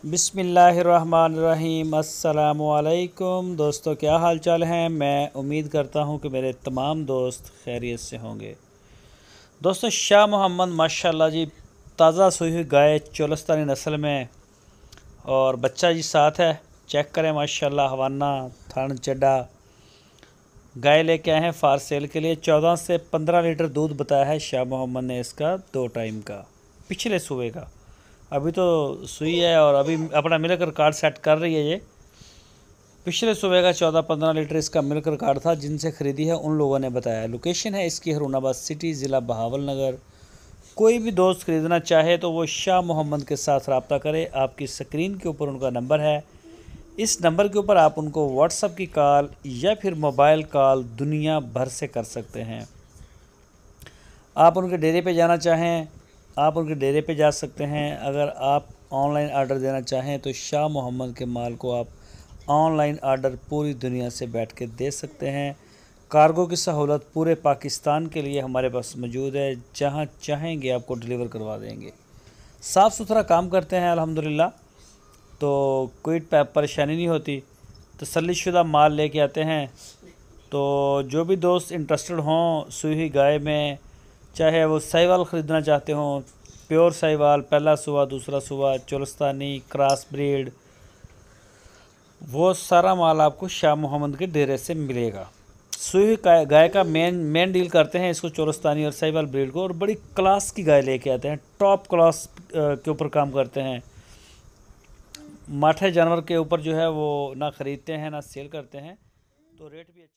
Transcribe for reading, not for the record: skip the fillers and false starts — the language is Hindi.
बिस्मिल्लाहिर्रहमानिर्रहीम। अस्सलामुअलैकुम दोस्तों, क्या हाल चाल हैं। मैं उम्मीद करता हूं कि मेरे तमाम दोस्त खैरियत से होंगे। दोस्तों, शाह मोहम्मद माशाल्लाह जी ताज़ा सूई हुई गाय चोलस्तानी नस्ल में, और बच्चा जी साथ है। चेक करें माशाल्लाह, हवाना थान चड्डा गाय लेके आए हैं फार सेल के लिए। 14 से 15 लीटर दूध बताया है शाह मोहम्मद ने इसका 2 टाइम का, पिछले सुबह का। अभी तो सुई है और अभी अपना मिल्क रिकॉर्ड सेट कर रही है। ये पिछले सुबह का 14-15 लीटर इसका मिल्क रिकॉर्ड था। जिनसे ख़रीदी है उन लोगों ने बताया। लोकेशन है इसकी हरूनाबाद सिटी, ज़िला बहावल नगर। कोई भी दोस्त ख़रीदना चाहे तो वो शाह मोहम्मद के साथ रब्ता करे। आपकी स्क्रीन के ऊपर उनका नंबर है। इस नंबर के ऊपर आप उनको व्हाट्सअप की कॉल या फिर मोबाइल कॉल दुनिया भर से कर सकते हैं। आप उनके डेरे पे जाना चाहें, आप उनके डेरे पे जा सकते हैं। अगर आप ऑनलाइन आर्डर देना चाहें तो शाह मोहम्मद के माल को आप ऑनलाइन आर्डर पूरी दुनिया से बैठ के दे सकते हैं। कार्गो की सहूलत पूरे पाकिस्तान के लिए हमारे पास मौजूद है। जहां चाहेंगे आपको डिलीवर करवा देंगे। साफ़ सुथरा काम करते हैं अल्हम्दुलिल्लाह, तो कोई परेशानी नहीं होती। तसल्लीशुदा माल लेके आते हैं। तो जो भी दोस्त इंटरेस्टेड हों सूई हुई गाय में, चाहे वो साहिवाल ख़रीदना चाहते हों, प्योर साहिवाल, पहला सुबह दूसरा सुबह, चोलस्तानी, क्रॉस ब्रीड, वो सारा माल आपको शाह मोहम्मद के डेरे से मिलेगा। सूई हुई गाय का मेन डील करते हैं इसको, चोलस्तानी और साहिवाल ब्रीड को, और बड़ी क्लास की गाय लेके आते हैं। टॉप क्लास के ऊपर काम करते हैं। माठे जानवर के ऊपर जो है वो ना ख़रीदते हैं ना सेल करते हैं, तो रेट भी अच्छा।